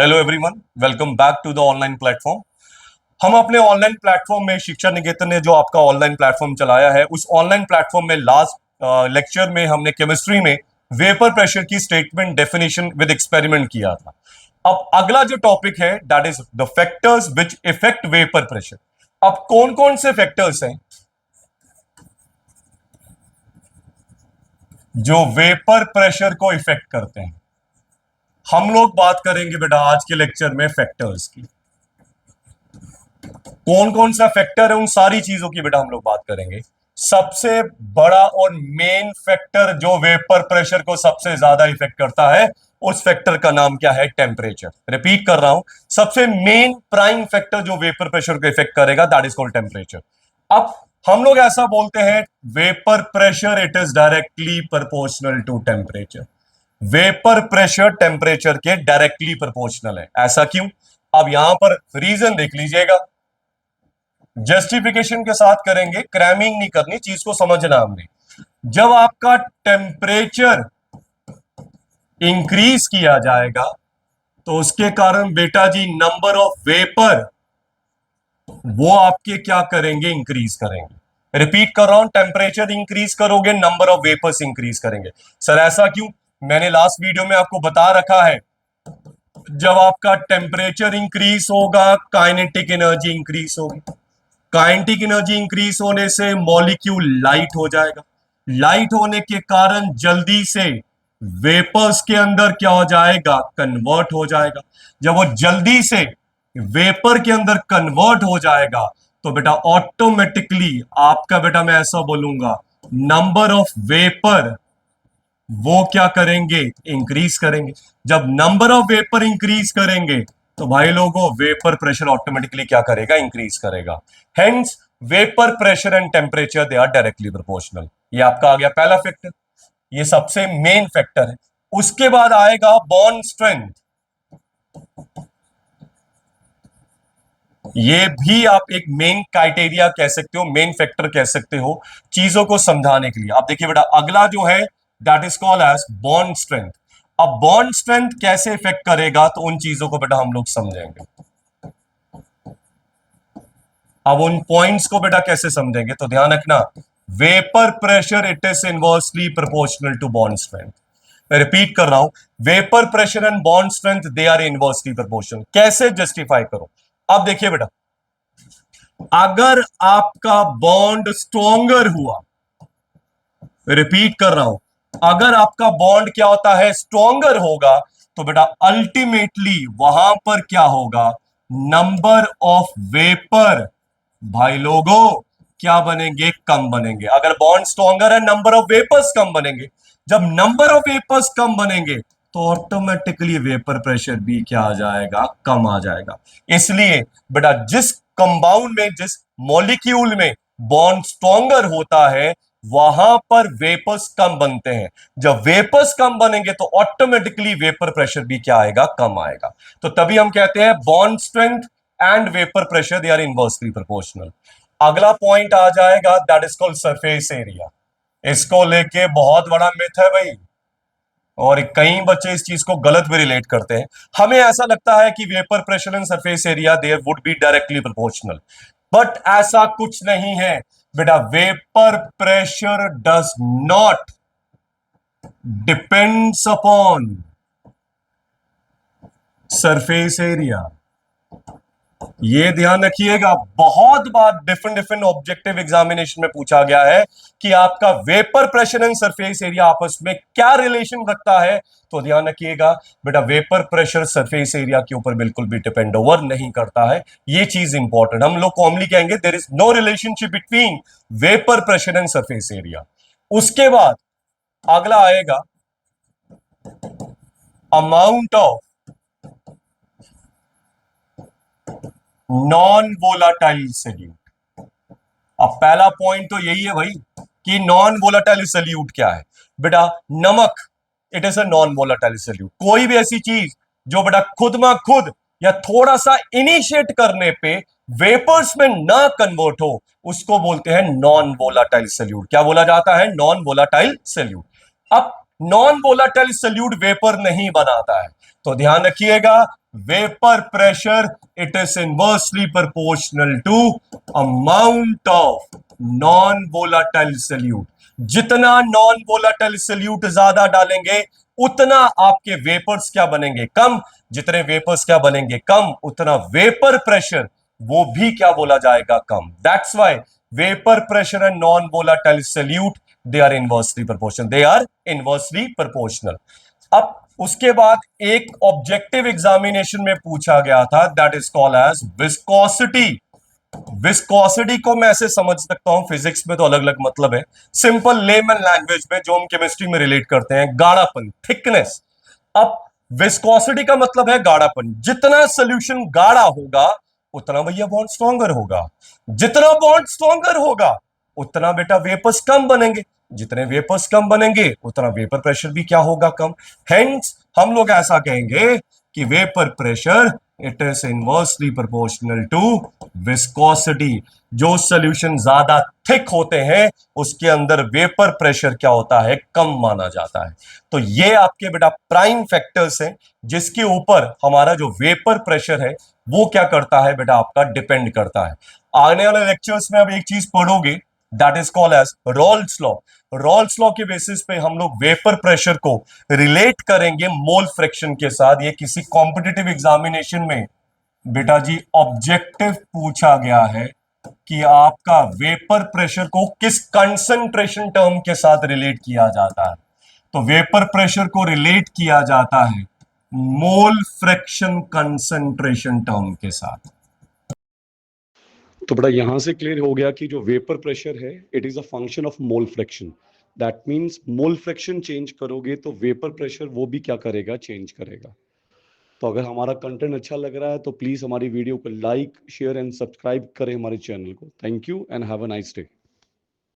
Hello everyone, welcome back to the online platform. हम अपने online platform में शिक्षा निकेतन ने जो आपका ऑनलाइन प्लेटफॉर्म चलाया है, उस ऑनलाइन प्लेटफॉर्म में लास्ट लेक्चर में हमने केमिस्ट्री में वेपर प्रेशर की स्टेटमेंट डेफिनेशन विद एक्सपेरिमेंट किया था। अब अगला जो टॉपिक है that is the factors which effect vapour pressure. अब कौन कौन से फैक्टर्स हैं जो वेपर प्रेशर को इफेक्ट करते हैं? हम लोग बात करेंगे बेटा आज के लेक्चर में फैक्टर्स की। कौन कौन सा फैक्टर है उन सारी चीजों की बेटा हम लोग बात करेंगे। सबसे बड़ा और मेन फैक्टर जो वेपर प्रेशर को सबसे ज्यादा इफेक्ट करता है, उस फैक्टर का नाम क्या है? टेम्परेचर। रिपीट कर रहा हूं, सबसे मेन प्राइम फैक्टर जो वेपर प्रेशर को इफेक्ट करेगा दैट इज कॉल्ड टेम्परेचर। अब हम लोग ऐसा बोलते हैं vapour pressure it is directly proportional to temperature. Vapour pressure temperature के डायरेक्टली प्रोपोर्शनल है। ऐसा क्यों? अब यहां पर रीजन देख लीजिएगा, जस्टिफिकेशन के साथ करेंगे, क्रैमिंग नहीं करनी, चीज को समझना हमने। जब आपका टेम्परेचर इंक्रीज किया जाएगा तो उसके कारण बेटा जी नंबर ऑफ वेपर वो आपके क्या करेंगे? इंक्रीज करेंगे। रिपीट कर रहा हूं, टेम्परेचर इंक्रीज करोगे, नंबर ऑफ वेपर्स इंक्रीज करेंगे। सर ऐसा क्यों? मैंने लास्ट वीडियो में आपको बता रखा है, जब आपका टेम्परेचर इंक्रीज होगा काइनेटिक एनर्जी इंक्रीज होगी। काइनेटिक एनर्जी इंक्रीज होने से मॉलिक्यूल लाइट हो जाएगा। लाइट होने के कारण जल्दी से वेपर्स के अंदर क्या हो जाएगा? कन्वर्ट हो जाएगा। जब वो जल्दी से वेपर के अंदर कन्वर्ट हो जाएगा तो बेटा ऑटोमेटिकली आपका बेटा मैं ऐसा बोलूंगा नंबर ऑफ वेपर वो क्या करेंगे? इंक्रीज करेंगे। जब नंबर ऑफ वेपर इंक्रीज करेंगे तो भाई लोगों वेपर प्रेशर ऑटोमेटिकली क्या करेगा? इंक्रीज करेगा। Hence vapour pressure and temperature they are directly proportional. ये आपका आ गया पहला फैक्टर, ये सबसे मेन फैक्टर है। उसके बाद आएगा बॉन्ड स्ट्रेंथ। ये भी आप एक मेन क्राइटेरिया कह सकते हो, मेन फैक्टर कह सकते हो चीजों को समझाने के लिए। आप देखिए बेटा अगला जो है that is called as bond strength. अब बॉन्ड स्ट्रेंथ कैसे इफेक्ट करेगा तो उन चीजों को बेटा हम लोग समझेंगे। अब उन पॉइंट्स को बेटा कैसे समझेंगे तो ध्यान रखना, vapour pressure it is inversely proportional to bond strength. Repeat कर रहा हूं, vapour pressure and bond strength they are inversely proportional. कैसे जस्टिफाई करो? अब देखिए बेटा, अगर आपका बॉन्ड स्ट्रॉन्गर हुआ, रिपीट कर रहा हूं, अगर आपका बॉन्ड क्या होता है? स्ट्रॉन्गर होगा, तो बेटा अल्टीमेटली वहां पर क्या होगा? नंबर ऑफ वेपर भाई लोगों क्या बनेंगे? कम बनेंगे। अगर बॉन्ड स्ट्रॉन्गर है नंबर ऑफ वेपर्स कम बनेंगे। जब नंबर ऑफ वेपर्स कम बनेंगे तो ऑटोमेटिकली वेपर प्रेशर भी क्या आ जाएगा? कम आ जाएगा। इसलिए बेटा जिस कंपाउंड में, जिस मॉलिक्यूल में बॉन्ड स्ट्रॉन्गर होता है वहां पर वेपर्स कम बनते हैं। जब वेपर्स कम बनेंगे तो ऑटोमेटिकली वेपर प्रेशर भी क्या आएगा? कम आएगा। तो तभी हम कहते हैं bond strength and vapour pressure they are inversely proportional. अगला पॉइंट आ जाएगा that is called surface area. इसको लेके बहुत बड़ा मिथ है भाई, और कई बच्चे इस चीज को गलत भी रिलेट करते हैं। हमें ऐसा लगता है कि vapour pressure and surface area there would be directly proportional, but ऐसा कुछ नहीं है बेटा। Vapour pressure does not depends upon surface area. ये ध्यान रखिएगा, बहुत बार डिफरेंट डिफरेंट ऑब्जेक्टिव एग्जामिनेशन में पूछा गया है कि आपका vapour pressure and surface area आपस में क्या रिलेशन रखता है। तो ध्यान रखिएगा बेटा, वेपर प्रेशर सरफेस एरिया के ऊपर बिल्कुल भी डिपेंड ओवर नहीं करता है। ये चीज इंपॉर्टेंट, हम लोग कॉमनली कहेंगे there is no relationship between vapour pressure and surface area. उसके बाद अगला आएगा amount of non volatile solute. अब पहला पॉइंट तो यही है भाई कि नॉन वोलाटाइल सॉल्यूट क्या है। बेटा नमक it is a non volatile solute. कोई भी ऐसी चीज जो बेटा खुद में खुद या थोड़ा सा इनिशिएट करने पे वेपर्स में ना कन्वर्ट हो उसको बोलते हैं नॉन वोलाटाइल सॉल्यूट। क्या बोला जाता है? Non volatile solute. अब नॉन वोलाटाइल सॉल्यूट वेपर नहीं बनाता है, तो ध्यान रखिएगा vapour pressure it is inversely proportional to amount of non volatile solute. जितना नॉन वोलाटाइल सल्यूट ज्यादा डालेंगे उतना आपके वेपर्स क्या बनेंगे, कम। जितने वेपर्स क्या बनेंगे, कम, उतना वेपर प्रेशर वो भी क्या बोला जाएगा, कम। That's why vapour pressure and non volatile solute they are inversely proportional, they are inversely proportional. अब उसके बाद एक ऑब्जेक्टिव एग्जामिनेशन में पूछा गया था, that is called as viscosity. Viscosity को मैं ऐसे समझ सकता हूं, फिजिक्स में तो अलग अलग मतलब है, सिंपल लेमन लैंग्वेज में जो हम केमिस्ट्री में रिलेट करते हैं, गाढ़ापन, थिकनेस। अब विस्कोसिटी का मतलब है गाढ़ापन। जितना सोल्यूशन गाढ़ा होगा उतना भैया बॉन्ड स्ट्रॉन्गर होगा। जितना बॉन्ड स्ट्रॉन्गर होगा उतना बेटा वेपर्स कम बनेंगे। जितने वेपर्स कम बनेंगे उतना वेपर प्रेशर भी क्या होगा, कम। हेंस हम लोग ऐसा कहेंगे कि vapour pressure it is inversely proportional to viscosity. जो सोल्यूशन ज्यादा थिक होते हैं उसके अंदर वेपर प्रेशर क्या होता है, कम माना जाता है। तो ये आपके बेटा प्राइम फैक्टर्स हैं जिसके ऊपर हमारा जो वेपर प्रेशर है वो क्या करता है बेटा, आपका डिपेंड करता है। आने वाले लेक्चर्स में अब एक चीज पढ़ोगे, that is called as Raoult's law. Raoult's law के बेसिस पे हम लोग वेपर प्रेशर को रिलेट करेंगे मोल फ्रैक्शन के साथ। ये किसी कॉम्पिटिटिव एग्जामिनेशन में बेटा जी ऑब्जेक्टिव पूछा गया है कि आपका वेपर प्रेशर को किस कंसंट्रेशन टर्म के साथ रिलेट किया जाता है। तो वेपर प्रेशर को रिलेट किया जाता है मोल फ्रैक्शन कंसंट्रेशन टर्म के साथ। तो बेटा यहाँ से क्लियर हो गया कि जो वेपर प्रेशर है it is a function of mole fraction. That means mole fraction change करोगे तो वेपर प्रेशर वो भी क्या करेगा, चेंज करेगा। तो अगर हमारा कंटेंट अच्छा लग रहा है तो प्लीज हमारी वीडियो को लाइक, शेयर एंड सब्सक्राइब करें हमारे चैनल को। Thank you and have a nice day.